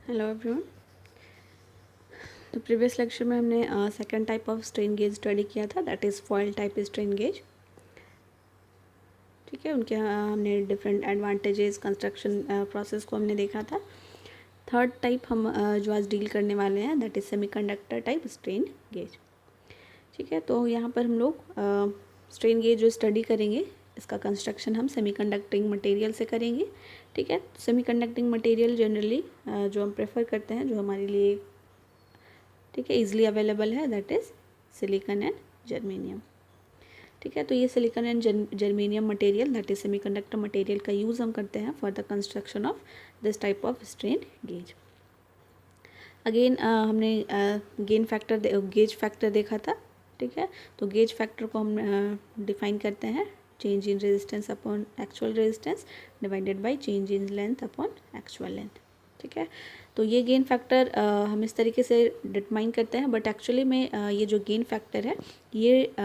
Hello everyone. तो previous lecture में हमने second type of strain gauge study किया था, that is foil type strain gauge. ठीक है, उनके हमने डिफरेंट एडवांटेजेस, कंस्ट्रक्शन प्रोसेस को हमने देखा था। थर्ड टाइप हम जो आज डील करने वाले हैं, that is semiconductor type strain gauge. ठीक है, तो यहाँ पर हम लोग स्ट्रेन गेज जो स्टडी करेंगे, इसका कंस्ट्रक्शन हम सेमीकंडक्टिंग मटेरियल से करेंगे। ठीक है, सेमीकंडक्टिंग मटेरियल जनरली जो हम प्रेफर करते हैं, जो हमारे लिए ठीक है इजीली अवेलेबल है, that is silicon and germanium. ठीक है, तो ये silicon and germanium material, that is semiconductor material का यूज़ हम करते हैं for the construction of this type of strain gauge. Again हमने गेज फैक्टर देखा था। ठीक है, तो गेज फैक्टर को हम डिफाइन करते हैं change in resistance upon actual resistance divided by change in length upon actual length. ठीक है, तो ये गेन फैक्टर हम इस तरीके से डिटरमाइन करते हैं, बट एक्चुअली में ये जो गेन फैक्टर है ये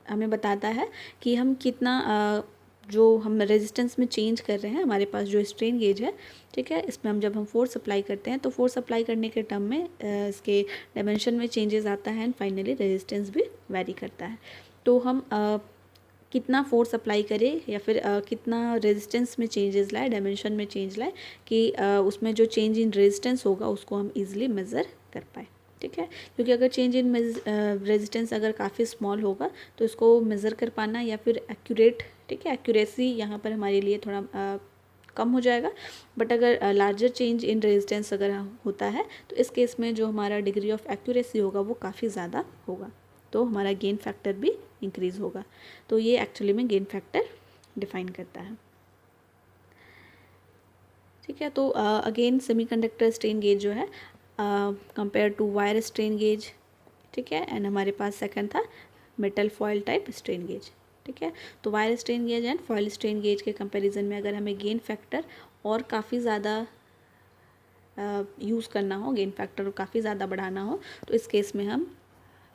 हमें बताता है कि हम कितना जो हम रेजिस्टेंस में चेंज कर रहे हैं, हमारे पास जो स्ट्रेन गेज है, ठीक है, इसमें हम जब हम फोर्स अप्लाई करते हैं तो फोर्स अप्लाई करने के टर्म में इसके डायमेंशन में चेंजेस आता है एंड फाइनली रेजिस्टेंस भी वेरी करता है। तो हम कितना फोर्स अप्लाई करें या फिर कितना रेजिस्टेंस में चेंजेस लाए, डायमेंशन में चेंज लाए कि उसमें जो चेंज इन रेजिस्टेंस होगा उसको हम इजीली मेज़र कर पाए। ठीक है, क्योंकि अगर चेंज इन रेजिस्टेंस अगर काफ़ी स्मॉल होगा तो इसको मेज़र कर पाना या फिर एक्यूरेट, ठीक है, एक्यूरेसी यहाँ पर हमारे लिए थोड़ा कम हो जाएगा। बट अगर लार्जर चेंज इन रेजिस्टेंस अगर होता है तो इस केस में जो हमारा डिग्री ऑफ एक्यूरेसी होगा वो काफ़ी ज़्यादा होगा, तो हमारा गेन फैक्टर भी इंक्रीज़ होगा। तो ये एक्चुअली में गेन फैक्टर डिफाइन करता है। ठीक है, तो अगेन सेमीकंडक्टर स्ट्रेन गेज जो है compare to wire strain gauge, ठीक है, एंड हमारे पास सेकंड था metal foil type strain gauge. ठीक है, तो wire strain gauge and foil strain gauge के कंपैरिजन में अगर हमें गेन फैक्टर और काफ़ी ज़्यादा यूज़ करना हो, गेन फैक्टर को काफ़ी ज़्यादा बढ़ाना हो, तो इस केस में हम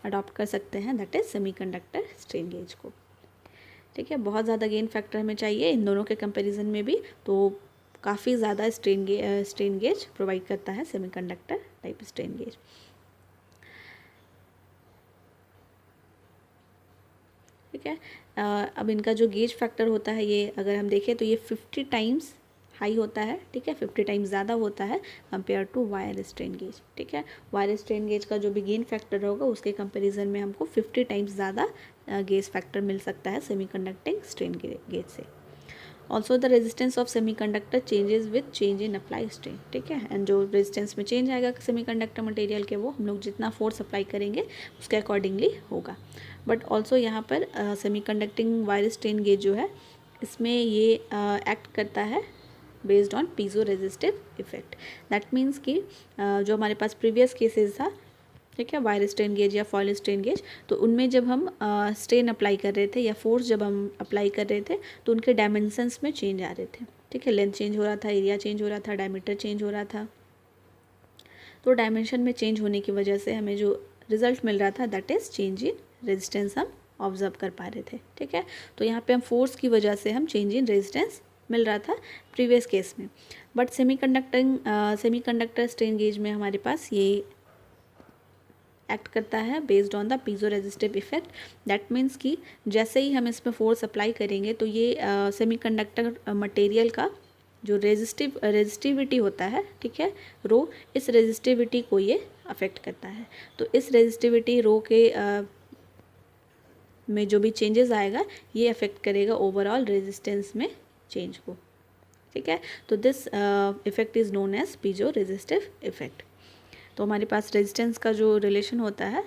अडॉप्ट कर सकते हैं, that is semiconductor strain gauge को। ठीक है, बहुत ज़्यादा गेन फैक्टर हमें चाहिए इन दोनों के कंपैरिजन में भी, तो काफ़ी ज़्यादा स्ट्रेन गेज प्रोवाइड करता है सेमीकंडक्टर टाइप स्ट्रेन गेज। ठीक है, अब इनका जो गेज फैक्टर होता है, ये अगर हम देखें तो ये 50 टाइम्स हाई होता है। ठीक है, 50 टाइम्स ज़्यादा होता है compare to wire strain gauge. ठीक है, वायर स्ट्रेन गेज का जो भी गेन फैक्टर होगा उसके कंपैरिजन में हमको 50 टाइम्स ज़्यादा गेज फैक्टर मिल सकता है सेमीकंडक्टिंग स्ट्रेन गेज से। Also the resistance of semiconductor changes with change in apply strain. ठीक है, एंड जो रेजिस्टेंस में चेंज आएगा सेमीकंडक्टर मटेरियल के, वो हम लोग जितना फोर्स अप्लाई करेंगे उसके अकॉर्डिंगली होगा। बट ऑल्सो यहाँ पर सेमीकंडक्टिंग वायर स्ट्रेन गेज जो है, इसमें ये एक्ट करता है based on piezo resistive effect. That means कि जो हमारे पास प्रीवियस केसेस था, ठीक है, वायर स्ट्रेन गेज या फॉयल स्ट्रेन गेज, तो उनमें जब हम स्ट्रेन अप्लाई कर रहे थे या फोर्स जब हम अप्लाई कर रहे थे तो उनके डायमेंशंस में चेंज आ रहे थे। ठीक है, लेंथ चेंज हो रहा था, एरिया चेंज हो रहा था, डायमीटर चेंज हो रहा था। तो डायमेंशन में चेंज होने की वजह से हमें जो रिजल्ट मिल रहा था, that is change in resistance हम ऑब्जर्व कर पा रहे थे। ठीक है, तो यहाँ पे हम फोर्स की वजह से हम चेंज इन रेजिस्टेंस मिल रहा था प्रीवियस केस में। बट सेमीकंडक्टर स्ट्रेन गेज में हमारे पास ये एक्ट करता है based on the piezo resistive effect. That means कि जैसे ही हम इसमें फोर्स अप्लाई करेंगे तो ये सेमीकंडक्टर मटेरियल का जो रेजिस्टिविटी होता है, ठीक है, रो, इस रेजिस्टिविटी को ये अफेक्ट करता है। तो इस रेजिस्टिविटी रो के में जो भी चेंजेस आएगा ये अफेक्ट करेगा ओवरऑल रेजिस्टेंस में चेंज को। ठीक है, तो this effect is known as piezo resistive effect. तो हमारे पास रेजिस्टेंस का जो रिलेशन होता है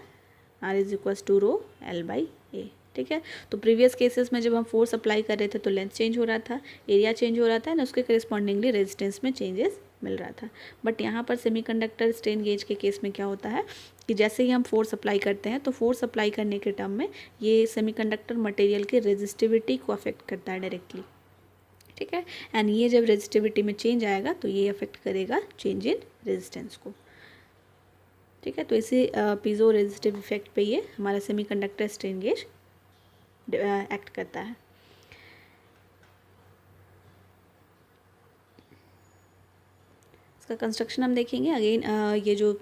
R is equals to rho L by A. ठीक है, तो प्रीवियस केसेस में जब हम फोर्स अप्लाई कर रहे थे तो लेंथ चेंज हो रहा था, एरिया चेंज हो रहा था, ना उसके करिस्पॉन्डिंगली रेजिस्टेंस में चेंजेस मिल रहा था। बट यहाँ पर सेमीकंडक्टर स्ट्रेन गेज के केस में क्या होता है कि जैसे ही हम फोर्स अप्लाई करते हैं तो फोर्स अप्लाई करने के टर्म में ये सेमीकंडक्टर मटेरियल की रेजिस्टिविटी को अफेक्ट करता है डायरेक्टली। ठीक है, एंड ये जब रेजिस्टिविटी में चेंज आएगा तो ये अफेक्ट करेगा चेंज इन रेजिस्टेंस को। ठीक है, तो इसी पीजो रेजिस्टिव इफेक्ट पे ये हमारा सेमीकंडक्टर स्ट्रेन गेज एक्ट करता है। इसका कंस्ट्रक्शन हम देखेंगे। अगेन ये जो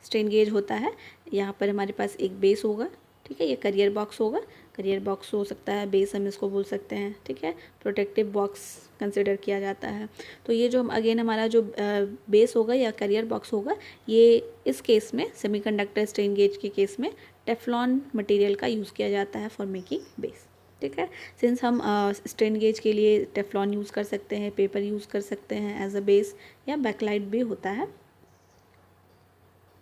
स्ट्रेन गेज होता है, यहाँ पर हमारे पास एक बेस होगा, ठीक है। ये करियर बॉक्स होगा, करियर बॉक्स हो सकता है, बेस हम इसको बोल सकते हैं, ठीक है। प्रोटेक्टिव बॉक्स कंसिडर किया जाता है। तो ये जो हम अगेन हमारा जो बेस होगा या करियर बॉक्स होगा, ये इस केस में सेमीकंडक्टर स्ट्रेन गेज के केस में टेफ्लॉन मटेरियल का यूज़ किया जाता है फॉर मेकिंग बेस, ठीक है। सिंस हम स्ट्रेन गेज के लिए टेफ्लॉन यूज़ कर सकते हैं, पेपर यूज़ कर सकते हैं एज अ बेस, या बैकलाइट भी होता है,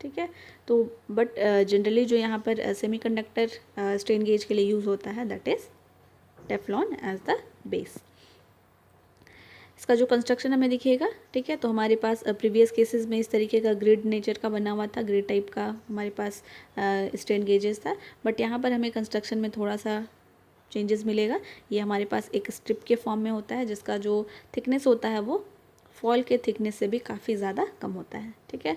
ठीक है। तो बट जनरली जो यहाँ पर सेमीकंडक्टर स्ट्रेन गेज के लिए यूज़ होता है that is Teflon as the base. इसका जो कंस्ट्रक्शन हमें दिखेगा, ठीक है, तो हमारे पास प्रीवियस केसेस में इस तरीके का ग्रिड नेचर का बना हुआ था, ग्रिड टाइप का हमारे पास स्ट्रेन गेजेस था। बट यहाँ पर हमें कंस्ट्रक्शन में थोड़ा सा चेंजेस मिलेगा। ये हमारे पास एक स्ट्रिप के फॉर्म में होता है, जिसका जो थिकनेस होता है वो फॉयल के थिकनेस से भी काफ़ी ज़्यादा कम होता है, ठीक है।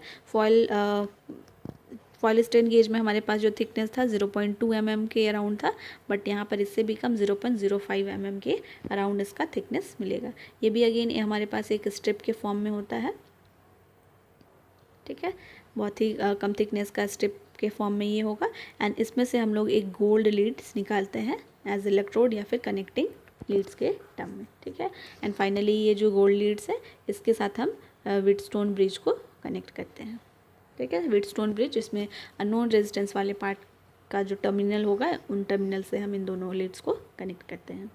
फॉयल स्ट्रेन गेज में हमारे पास जो थिकनेस था 0.2 mm के अराउंड था, बट यहाँ पर इससे भी कम 0.05 mm के अराउंड इसका थिकनेस मिलेगा। ये भी अगेन हमारे पास एक स्ट्रिप के फॉर्म में होता है, ठीक है। बहुत ही कम थिकनेस का स्ट्रिप के फॉर्म में ये होगा। एंड इसमें से हम लोग एक गोल्ड लीड्स निकालते हैं एज इलेक्ट्रोड या फिर कनेक्टिंग लीड्स के टर्म में, ठीक है। एंड फाइनली ये जो गोल्ड लीड्स है, इसके साथ हम व्हीटस्टोन ब्रिज को कनेक्ट करते हैं, ठीक है। व्हीटस्टोन ब्रिज जिसमें अननोन रेजिस्टेंस वाले पार्ट का जो टर्मिनल होगा, उन टर्मिनल से हम इन दोनों लीड्स को कनेक्ट करते हैं,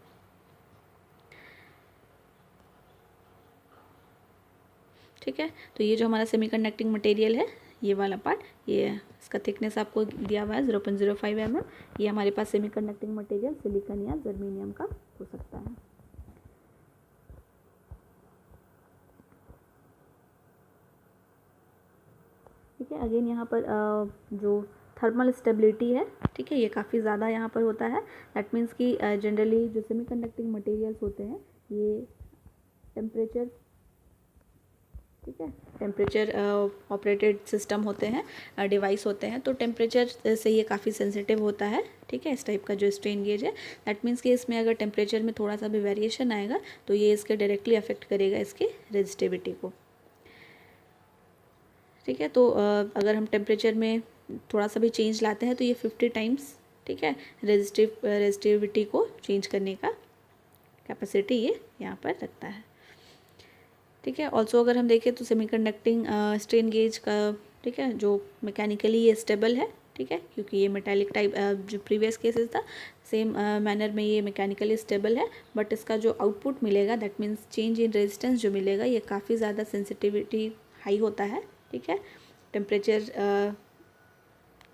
ठीक है। तो ये जो हमारा सेमीकंडक्टिंग मटेरियल है, ये वाला पार्ट, ये इसका थिकनेस आपको दिया हुआ है 0.05 mm। ये हमारे पास सेमीकंडक्टिंग मटेरियल सिलिकॉन या जर्मेनियम का हो सकता है, ठीक है। अगेन यहाँ पर जो थर्मल स्टेबिलिटी है, ठीक है, ये काफ़ी ज़्यादा यहाँ पर होता है। दैट मीन्स कि जनरली जो सेमीकंडक्टिंग मटेरियल्स होते हैं, ये टेम्परेचर, ठीक है, टेम्परेचर ऑपरेटेड सिस्टम होते हैं, डिवाइस होते हैं, तो टेम्परेचर से ये काफ़ी सेंसिटिव होता है, ठीक है। इस टाइप का जो स्ट्रेन गेज है, दैट मीन्स कि इसमें अगर टेम्परेचर में थोड़ा सा भी वेरिएशन आएगा तो ये इसके डायरेक्टली अफेक्ट करेगा इसकी रेजिस्टिविटी को, ठीक है। तो अगर हम टेम्परेचर में थोड़ा सा भी चेंज लाते हैं तो ये 50 टाइम्स, ठीक है, रेजिस्टिविटी को चेंज करने का कैपेसिटी ये यहाँ पर रखता है, ठीक है। ऑल्सो अगर हम देखें तो सेमीकंडक्टिंग स्ट्रेन गेज का, ठीक है, जो मैकेनिकली ये स्टेबल है, ठीक है, क्योंकि ये मेटालिक टाइप जो प्रीवियस केसेस था, सेम मैनर में ये मैकेनिकली स्टेबल है। बट इसका जो आउटपुट मिलेगा, that means change in resistance जो मिलेगा, ये काफ़ी ज़्यादा सेंसिटिविटी हाई होता है, ठीक है। टेम्परेचर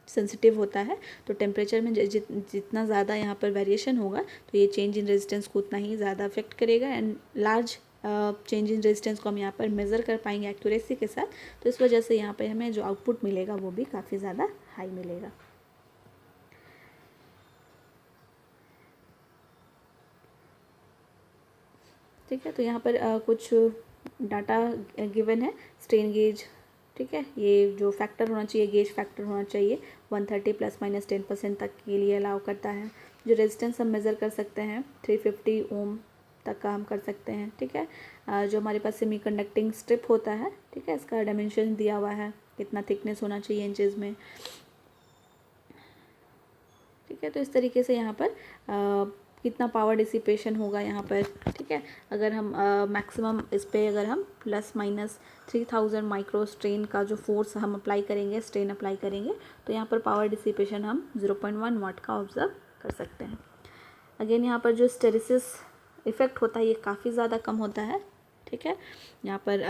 सेंसिटिव होता है, तो टेम्परेचर में जितना ज़्यादा यहाँ पर वेरिएशन होगा तो ये चेंज इन रेजिस्टेंस को उतना ही ज़्यादा अफेक्ट करेगा। And large change in resistance को हम यहाँ पर मेज़र कर पाएंगे एक्यूरेसी के साथ, तो इस वजह से यहाँ पर हमें जो आउटपुट मिलेगा वो भी काफ़ी ज़्यादा हाई मिलेगा, ठीक है। तो यहाँ पर कुछ डाटा गिवन है। स्ट्रेन गेज, ठीक है, ये जो फैक्टर होना चाहिए, गेज फैक्टर होना चाहिए 130 ±10% तक के लिए अलाउ करता है। जो रेजिस्टेंस हम मेज़र कर सकते हैं 350 ओम तक का हम कर सकते हैं, ठीक है। जो हमारे पास सेमी कंडक्टिंग स्ट्रिप होता है, ठीक है, इसका डायमेंशन दिया हुआ है, कितना थिकनेस होना चाहिए इंचेस में, ठीक है। तो इस तरीके से यहाँ पर कितना पावर डिसिपेशन होगा यहाँ पर, ठीक है। अगर हम मैक्सिमम इस पर अगर हम ±3000 माइक्रो स्ट्रेन का जो फोर्स हम अप्लाई करेंगे, स्ट्रेन अप्लाई करेंगे, तो यहाँ पर पावर डिसिपेशन हम 0.1 वाट का ऑब्जर्व कर सकते हैं। अगेन यहाँ पर जो स्टेरिसिस इफेक्ट होता है ये काफ़ी ज़्यादा कम होता है, ठीक है। यहाँ पर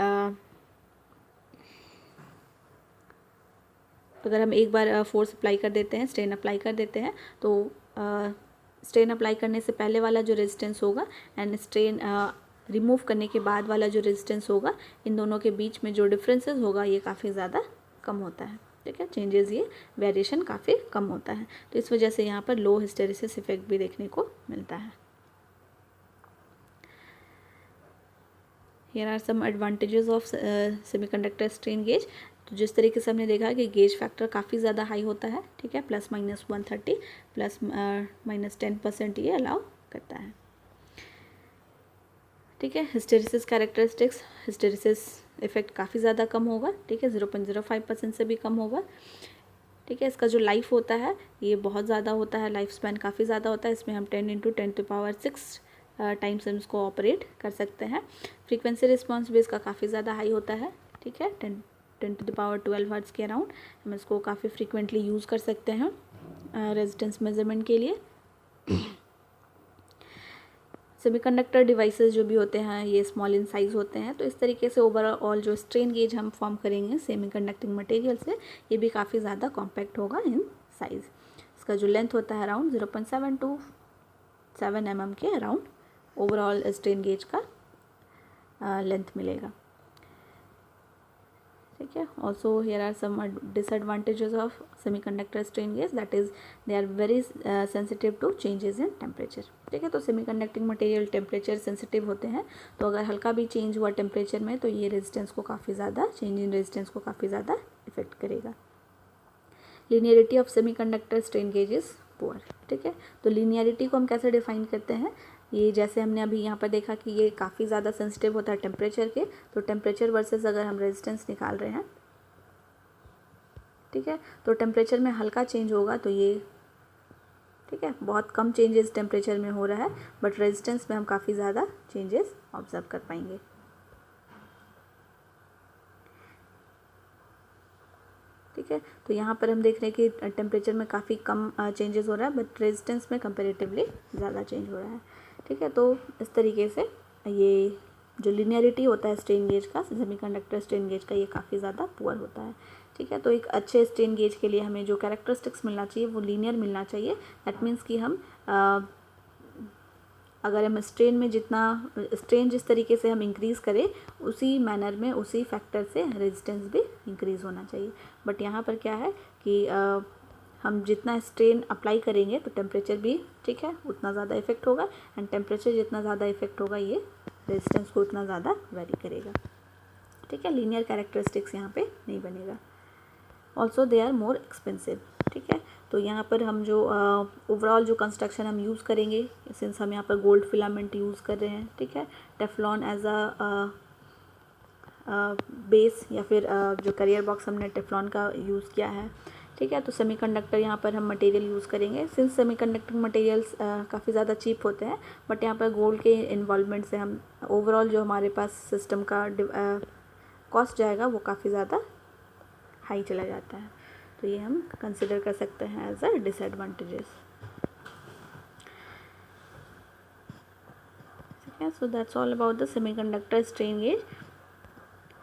अगर हम एक बार फोर्स अप्लाई कर देते हैं, स्ट्रेन अप्लाई कर देते हैं, तो स्ट्रेन अप्लाई करने से पहले वाला जो रेजिस्टेंस होगा एंड स्ट्रेन रिमूव करने के बाद वाला जो रेजिस्टेंस होगा, इन दोनों के बीच में जो डिफरेंसेस होगा ये काफ़ी ज़्यादा कम होता है, ठीक है। चेंजेस, ये वेरिएशन काफ़ी कम होता है, तो इस वजह से यहाँ पर लो हिस्टेरिसिस इफेक्ट भी देखने को मिलता है। Here are some advantages of semiconductor strain gauge। तो जिस तरीके से हमने देखा कि गेज फैक्टर काफ़ी ज़्यादा हाई होता है, ठीक है, ±130 ±10% ये अलाउ करता है, ठीक है। हिस्टेरिसिस कैरेक्टरिस्टिक्स, हिस्टेरिसिस इफेक्ट काफ़ी ज़्यादा कम होगा, ठीक है, 0.05% से भी कम होगा, ठीक है। इसका जो लाइफ होता है ये बहुत ज़्यादा होता है, लाइफ स्पैन काफ़ी ज़्यादा होता है, इसमें हम 10 × 10⁶ टाइम्स हम इसको ऑपरेट कर सकते हैं। फ्रीक्वेंसी रिस्पॉन्स भी इसका काफ़ी ज़्यादा हाई होता है, ठीक है, 10⁻12 हर्ट्ज़ के अराउंड। हम इसको काफ़ी फ्रीक्वेंटली यूज़ कर सकते हैं रेजिस्टेंस मेजरमेंट के लिए। सेमीकंडक्टर डिवाइसेस जो भी होते हैं ये स्मॉल इन साइज़ होते हैं, तो इस तरीके से ओवरऑल जो स्ट्रेन गेज हम फॉर्म करेंगे सेमीकंडक्टिंग मटेरियल से, ये भी काफ़ी ज़्यादा कॉम्पैक्ट होगा इन साइज़। इसका जो लेंथ होता है अराउंड 0.7 to 7 mm के अराउंड ओवरऑल स्ट्रेन गेज का लेंथ मिलेगा, ठीक है। Also here are some disadvantages of semiconductor strain gauge, that is they are very sensitive to changes in temperature, ठीक है। तो सेमीकंडक्टिंग मटेरियल टेम्परेचर सेंसिटिव होते हैं, तो अगर हल्का भी चेंज हुआ टेम्परेचर में तो ये रेजिस्टेंस को काफ़ी ज़्यादा, चेंज इन रेजिस्टेंस को काफ़ी ज़्यादा इफेक्ट करेगा। Linearity of semiconductor strain gauge is poor, ठीक है। तो लीनियरिटी को हम कैसे डिफाइन करते हैं, ये जैसे हमने अभी यहाँ पर देखा कि ये काफ़ी ज़्यादा सेंसिटिव होता है टेम्परेचर के, तो टेम्परेचर वर्सेस अगर हम रेजिस्टेंस निकाल रहे हैं, ठीक है, तो टेम्परेचर में हल्का चेंज होगा तो ये, ठीक है, बहुत कम चेंजेस टेम्परेचर में हो रहा है, बट रेजिस्टेंस में हम काफ़ी ज़्यादा चेंजेस ऑब्जर्व कर पाएंगे, ठीक है। तो यहाँ पर हम देख रहे हैं कि टेम्परेचर में काफ़ी कम चेंजेस हो रहा है, बट रेजिस्टेंस में कंपेरेटिवली ज़्यादा चेंज हो रहा है, ठीक है। तो इस तरीके से ये जो लिनियरिटी होता है स्ट्रेन गेज का, सेमीकंडक्टर स्ट्रेन गेज का, ये काफ़ी ज़्यादा पुअर होता है, ठीक है। तो एक अच्छे स्ट्रेन गेज के लिए हमें जो कैरेक्टरिस्टिक्स मिलना चाहिए वो लीनियर मिलना चाहिए। दैट मीन्स कि हम अगर हम स्ट्रेन में जितना स्ट्रेन जिस तरीके से हम इंक्रीज़ करें उसी मैनर में, उसी फैक्टर से रेजिस्टेंस भी इंक्रीज़ होना चाहिए। बट यहाँ पर क्या है कि हम जितना स्ट्रेन अप्लाई करेंगे तो टेम्परेचर भी, ठीक है, उतना ज़्यादा इफेक्ट होगा, एंड टेम्परेचर जितना ज़्यादा इफेक्ट होगा ये रेजिस्टेंस को उतना ज़्यादा वेरी करेगा, ठीक है। लीनियर कैरेक्टरिस्टिक्स यहाँ पे नहीं बनेगा। Also they are more expensive, ठीक है। तो यहाँ पर हम जो ओवरऑल जो कंस्ट्रक्शन हम यूज़ करेंगे, सिंस हम यहाँ पर गोल्ड फिलामेंट यूज़ कर रहे हैं, ठीक है, टेफ्लॉन एज अ बेस, या फिर जो करियर बॉक्स हमने टेफ्लॉन का यूज़ किया है, ठीक है। तो सेमीकंडक्टर यहाँ पर हम मटेरियल यूज़ करेंगे, सिंस सेमीकंडक्टिंग मटेरियल्स काफ़ी ज़्यादा चीप होते हैं, बट यहाँ पर गोल्ड के इन्वॉल्वमेंट से हम ओवरऑल जो हमारे पास सिस्टम का कॉस्ट जाएगा वो काफ़ी ज़्यादा हाई चला जाता है, तो ये हम कंसिडर कर सकते हैं एज अ डिसएडवांटेजेस, ठीक है। So that's all about the semiconductor strain gauge,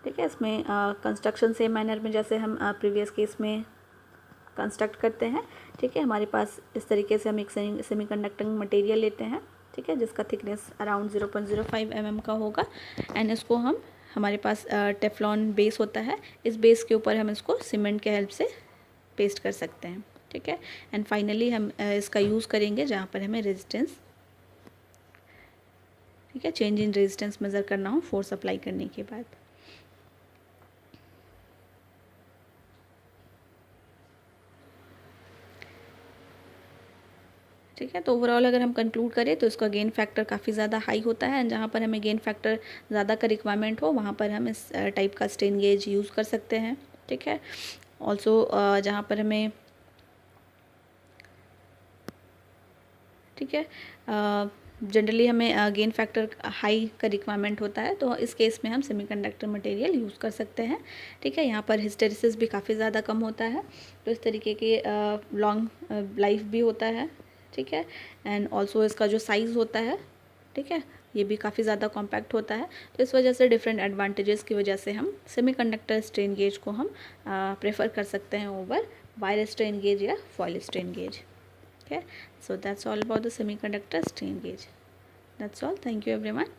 ठीक है। इसमें कंस्ट्रक्शन सेम मैनर में जैसे हम प्रीवियस केस में कंस्ट्रक्ट करते हैं, ठीक है। हमारे पास इस तरीके से हम एक सेमीकंडक्टिंग मटेरियल लेते हैं, ठीक है, जिसका थिकनेस अराउंड 0.05 mm का होगा, एंड इसको हम, हमारे पास टेफ्लॉन बेस होता है, इस बेस के ऊपर हम इसको सीमेंट के हेल्प से पेस्ट कर सकते हैं, ठीक है। एंड फाइनली हम इसका यूज़ करेंगे जहाँ पर हमें रेजिस्टेंस, ठीक है, चेंज इन रेजिस्टेंस मेज़र करना हो फोर्स अप्लाई करने के बाद, ठीक है। तो ओवरऑल अगर हम कंक्लूड करें तो इसका गेन फैक्टर काफ़ी ज़्यादा हाई होता है, एंड जहाँ पर हमें गेन फैक्टर ज़्यादा का रिक्वायरमेंट हो वहाँ पर हम इस टाइप का स्ट्रेन गेज यूज़ कर सकते हैं, ठीक है। ऑल्सो जहाँ पर हमें, ठीक है, जनरली हमें गेन फैक्टर हाई का रिक्वायरमेंट होता है, तो इस केस में हम सेमीकंडक्टर मटेरियल यूज़ कर सकते हैं, ठीक है। यहाँ पर हिस्टेरिसिस भी काफ़ी ज़्यादा कम होता है, तो इस तरीके के लॉन्ग लाइफ भी होता है, ठीक है। एंड ऑल्सो इसका जो साइज़ होता है, ठीक है, ये भी काफ़ी ज़्यादा कॉम्पैक्ट होता है, तो इस वजह से डिफरेंट एडवांटेजेस की वजह से हम सेमीकंडक्टर स्ट्रेन गेज को हम प्रेफर कर सकते हैं ओवर वायर स्ट्रेन गेज या foil strain gauge, okay. So that's all about the semiconductor strain gauge. That's all. Thank you everyone.